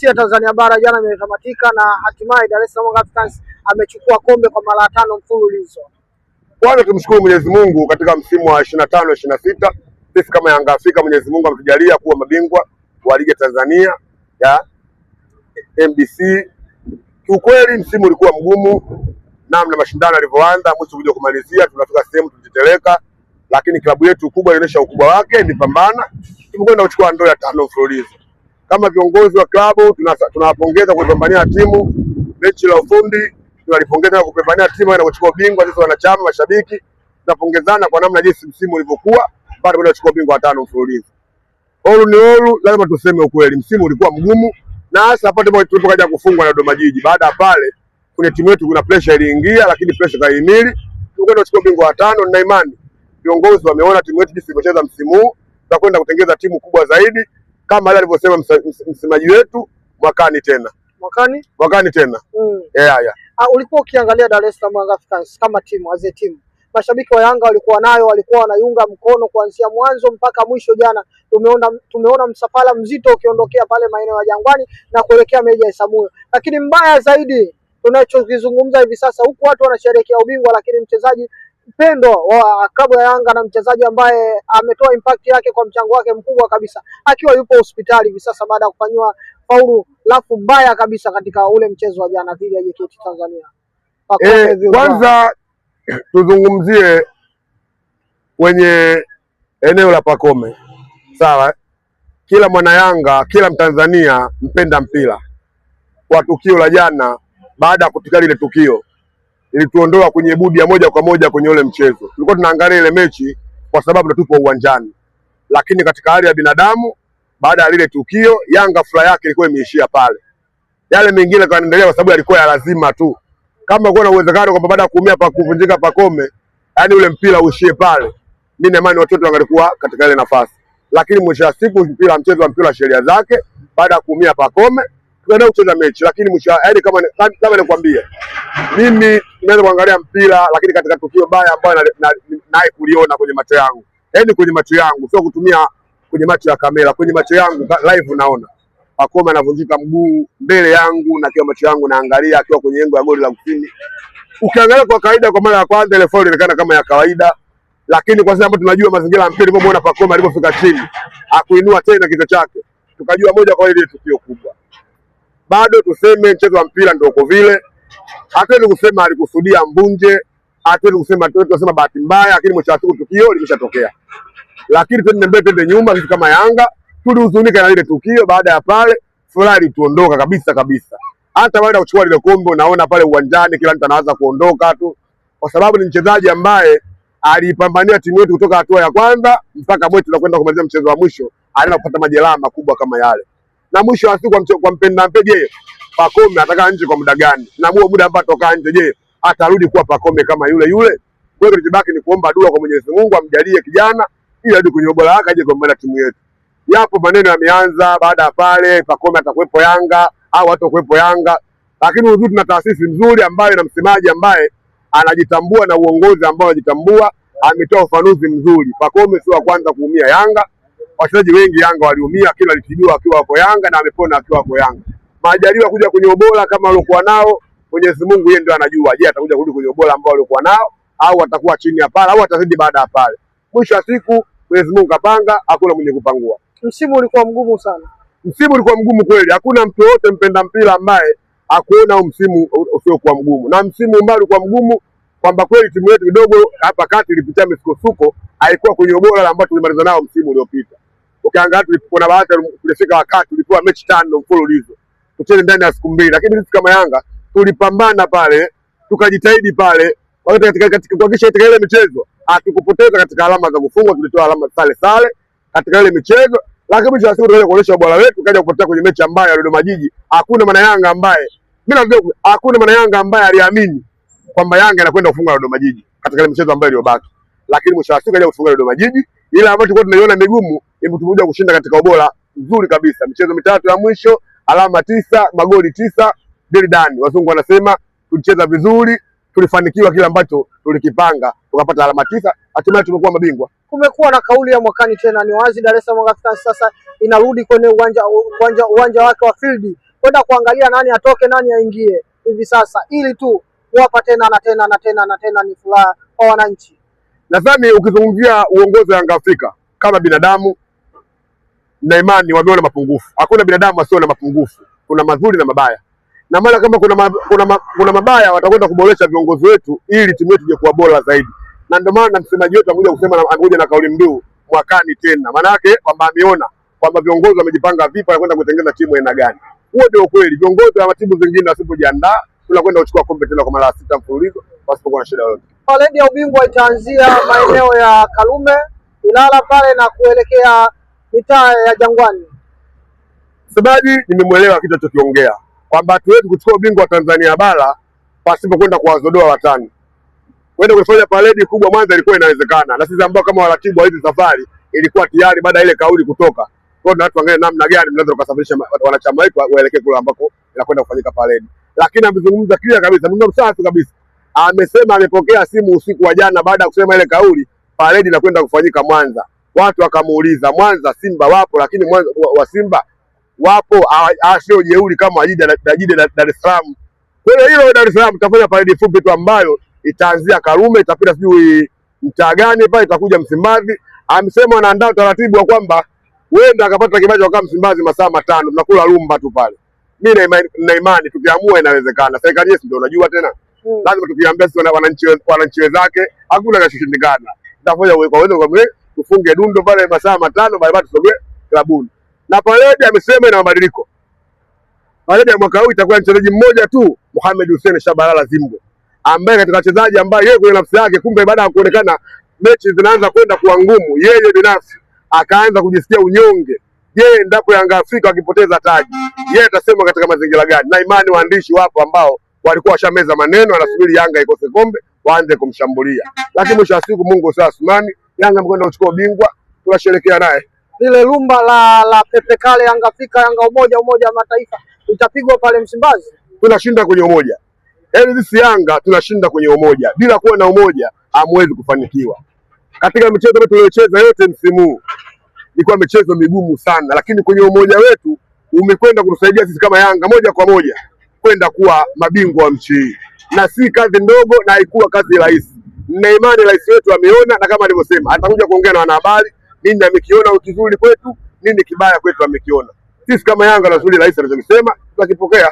ya Tanzania bara jana imetamatika na hatimaye Dar es Salaam Africans amechukua kombe kwa mara 5 mfululizo. Kwanza tumshukuru Mwenyezi Mungu katika msimu wa 25-26 sisi kama Yanga Afrika Mwenyezi Mungu ametujalia kuwa mabingwa wa ligi ya Tanzania ya NBC. Kiukweli msimu ulikuwa mgumu namna mashindano yalivyoanza, mwisho kuja kumalizia tunafika sehemu tuliteleka, lakini klabu yetu kubwa inaonyesha ukubwa wake, ni pambana. Tumekwenda kuchukua ndoo ya 5 mfululizo. Kama viongozi wa klabu tunawapongeza kwa kupambania timu. Mechi la ufundi tunalipongeza kwa kupambania timu na kuchukua ubingwa. Sisi wanachama, mashabiki tunapongezana kwa namna jinsi msimu ulivyokuwa baada ya kuchukua ubingwa wa 5 mfululizo. Lazima tuseme ukweli, msimu ulikuwa mgumu na hasa hapo ndipo tulipokuja kufungwa na Dodoma Jiji. Baada ya pale kwenye timu yetu kuna pressure iliingia, lakini pressure kaihimili, tukaenda kuchukua ubingwa wa 5 na imani viongozi wameona timu yetu jinsi ilivyocheza msimu huu, tutakwenda kutengeza timu kubwa zaidi kama ile alivyosema msemaji wetu, mwakani tena. Mwakani tena. Yeah. Ulikuwa ukiangalia Dar es Salaam Africans kama timu, as a team, mashabiki wa Yanga walikuwa wanaiunga mkono kuanzia mwanzo mpaka mwisho. Jana tumeona msafara mzito ukiondokea pale maeneo ya Jangwani na kuelekea Meja ya Isamuhyo. Lakini mbaya zaidi tunachokizungumza hivi sasa, huku watu wanasherehekea ubingwa, lakini mchezaji mpendwa wa klabu ya Yanga na mchezaji ambaye ametoa impact yake kwa mchango wake mkubwa kabisa, akiwa yupo hospitali hivi sasa baada ya kufanywa faulu lafu mbaya kabisa katika ule mchezo wa jana dhidi ya JKT Tanzania. Kwanza tuzungumzie kwenye eneo la Pacome. Sawa? Kila mwana Yanga, kila Mtanzania mpenda mpira, kwa tukio la jana, baada ya kutokea ile tukio ilituondoa kwenye budi ya moja kwa moja kwenye ule mchezo. Tulikuwa tunaangalia ile mechi kwa sababu tupo uwanjani, lakini katika hali ya binadamu, baada ya lile tukio, Yanga furaha yake ilikuwa imeishia pale. Yale mengine kaendelea kwa sababu yalikuwa ya lazima tu. Kama kuna uwezekano kwamba baada ya kuumia pa kuvunjika Pacome, yani ule mpira uishie pale, mimi na imani watoto wangalikuwa katika ile nafasi. Lakini mwisho wa siku mchezo wa mpira sheria zake, baada ya kuumia Pacome tunaenda kucheza mechi. Lakini mwisho yani kama nikwambia, mimi naweza kuangalia mpira, lakini katika tukio baya ambayo naye kuliona kwenye macho yangu, yani kwenye macho yangu, sio kutumia kwenye macho ya kamera, kwenye macho yangu live naona Pacome anavunjika mguu mbele yangu, na kwa macho yangu naangalia akiwa kwenye engo ya goli la kusini. Ukiangalia kwa kawaida, kwa mara ya kwanza ile foul inaonekana kama ya kawaida, lakini kwa sababu tunajua mazingira ya mpira, tulipomwona Pacome alipofika chini akuinua tena kichwa chake, tukajua moja kwa ile tukio kubwa. Bado tuseme mchezo wa mpira ndio uko vile, hatuwezi kusema alikusudia mbunje, hatuwezi kusema bahati mbaya, lakini mwisho wa siku tukio limeshatokea. Lakini twende nyuma, sisi kama Yanga tulihuzunika na ile tukio. Baada ya pale furaha ilituondoka kabisa. Hata baada ya kuchukua ile kombe, naona pale uwanjani kila mtu anaanza kuondoka tu, kwa sababu ni mchezaji ambaye alipambania timu yetu kutoka hatua ya kwanza mpaka mwisho tunakwenda kumaliza mchezo wa mwisho, anaenda kupata majeraha makubwa kama yale. Na mwisho wa siku kwa mpenda mpe, je, Pacome ataka nje kwa muda gani? Na muda ambao atoka nje, je, atarudi kuwa Pacome kama yule? Kwa hiyo kilichobaki ni kuomba dua kwa Mwenyezi Mungu amjalie kijana ili arudi kwenye ubora wake, aje kumbana timu yetu. Yapo maneno yameanza baada ya pale, Pacome atakuwepo Yanga au hatakuwepo Yanga, lakini uzuri tuna taasisi nzuri ambayo na msemaji ambaye anajitambua na uongozi ambao anajitambua, ametoa ufanuzi mzuri. Pacome sio wa kwanza kuumia Yanga, wachezaji wengi Yanga waliumia, kila alitibiwa akiwa wako Yanga na amepona akiwa wako Yanga. Majaliwa kuja kwenye ubora kama waliokuwa nao, Mwenyezi Mungu yeye ndio anajua. Je, atakuja kurudi kwenye ubora ambao waliokuwa nao au atakuwa chini ya pale au atazidi baada ya pale? Mwisho wa siku Mwenyezi Mungu kapanga, hakuna mwenye kupangua. Msimu ulikuwa mgumu sana. Msimu ulikuwa mgumu kweli. Hakuna mtu yote mpenda mpira ambaye hakuona msimu usiokuwa mgumu. Na msimu ambao ulikuwa mgumu kwamba kweli timu yetu kidogo hapa kati ilipitia misukosuko, haikuwa kwenye ubora ambao tulimaliza nao msimu uliopita. Ukiangalia tulipokuwa na bahati tulifika wakati tulipewa mechi 5 mfululizo tucheze ndani ya siku 2, lakini sisi kama Yanga tulipambana pale, tukajitahidi pale katika kuhakikisha ile michezo hatukupoteza katika alama za kufungwa. Tulitoa alama sale katika ile michezo, lakini mwisho wa siku tukaja kuonyesha ubora wetu, kaja kupotea kwenye mechi ambayo ya Dodoma Jiji. Hakuna mwana Yanga ambaye aliamini kwamba Yanga inakwenda kufunga Dodoma Jiji katika ile michezo ambayo iliyobaki, lakini mwisho wa siku kaja kufunga Dodoma Jiji. Ile ambayo tulikuwa tunaiona migumu imetukuja kushinda katika ubora mzuri kabisa. Michezo 3 ya mwisho, alama 9, magoli 9, Deridani. Wazungu wanasema tulicheza vizuri, tulifanikiwa kile ambacho tulikipanga, tukapata alama 9, hatimaye tumekuwa mabingwa. Kumekuwa na kauli ya mwakani tena, ni wazi Dar es Salaam Africans sasa inarudi kwenye uwanja wake wa field. kwenda kuangalia nani atoke nani aingie hivi sasa, ili tu kuwapa tena na tena na tena na tena ni furaha kwa wananchi. Nadhani ukizungumzia uongozi wa Yanga Afrika kama binadamu na imani, wameona mapungufu. Hakuna binadamu asio na mapungufu, kuna mazuri na mabaya, na maana kama kuna mabaya watakwenda kuboresha viongozi wetu ili timu yetu ije kuwa bora zaidi, na ndio maana msemaji wetu amekuja na kauli mbiu mwakani tena. Maana yake kwamba ameona kwamba viongozi wamejipanga vipi na kwenda kutengeneza timu aina gani. Huo ndio ukweli. Viongozi wa timu zingine wasipojiandaa, tunakwenda kuchukua kombe tena kwa mara 6 mfululizo pasipokuwa na shida yoyote. Paredi ya ubingwa itaanzia maeneo ya Karume, Ilala pale na kuelekea mitaa ya Jangwani. Msemaji nimemwelewa kitu alichokiongea kwamba hatuwezi kuchukua ubingwa wa Tanzania bara pasipo kwenda kuwazodoa watani. Kwenda kufanya paredi kubwa Mwanza ilikuwa inawezekana, na sisi ambao kama waratibu wa hizi safari ilikuwa tayari baada ya ile kauli kutoka. Kwa hiyo watu wangalie namna gani mnaweza kusafirisha wanachama wetu waelekee kule ambako inakwenda kufanyika paredi. Lakini amezungumza clear kabisa, Mungu msafi kabisa. Amesema amepokea simu usiku wa jana baada ya kusema ile kauli, paredi inakwenda kufanyika Mwanza. Watu wakamuuliza, Mwanza Simba wapo, lakini Mwanza wa Simba wapo sio jeuri kama ajidi Dar es Salaam. Kwa hiyo hilo Dar es Salaam tutafanya paredi fupi tu ambayo itaanzia Karume, itapita sijui mtaa gani pale, itakuja Msimbazi. Amesema anaandaa utaratibu wa kwamba wenda akapata kibaji kwa Msimbazi masaa 5, tunakula rumba tu pale. Mimi na imani tukiamua inawezekana. Serikali yetu ndio unajua tena. Lazima tukiambia sisi wananchi wenzake hakuna kashindikana. Tutafanya kwa uwezo kwa mwe tufunge dundo pale masaa 5 baada tusogee klabuni. Na paredi amesema ina mabadiliko. Paredi ya mwaka huu itakuwa mchezaji mmoja tu, Mohamed Hussein Shabalala Zimbo, ambaye katika wachezaji ambaye yeye kwa nafsi yake, kumbe baada ya kuonekana mechi zinaanza kwenda kuwa ngumu, yeye binafsi akaanza kujisikia unyonge. Yeye endapo Yanga Afrika wakipoteza taji, yeye atasema katika mazingira gani? Na imani waandishi wapo ambao walikuwa washameza maneno, anasubiri Yanga ikose kombe waanze kumshambulia. Lakini mwisho wa siku Mungu sasa Asmani, Yanga mkwenda kuchukua ubingwa, tunasherehekea naye. Lile lumba la Pepe Kale Yanga Afrika Yanga umoja wa mataifa itapigwa pale Msimbazi. Tunashinda kwenye umoja. Yaani sisi Yanga tunashinda kwenye umoja. Bila kuwa na umoja hamwezi kufanikiwa. Katika michezo yetu tuliyocheza yote msimu huu ilikuwa michezo migumu sana, lakini kwenye umoja wetu umekwenda kutusaidia sisi kama Yanga moja kwa moja kwenda kuwa mabingwa wa nchi hii. Na si kazi ndogo na haikuwa kazi rahisi. Nina imani rais wetu ameona, na kama alivyosema atakuja kuongea na wanahabari nini amekiona kizuri kwetu, nini kibaya kwetu amekiona. Sisi kama Yanga na zuri rais anachokisema tunakipokea.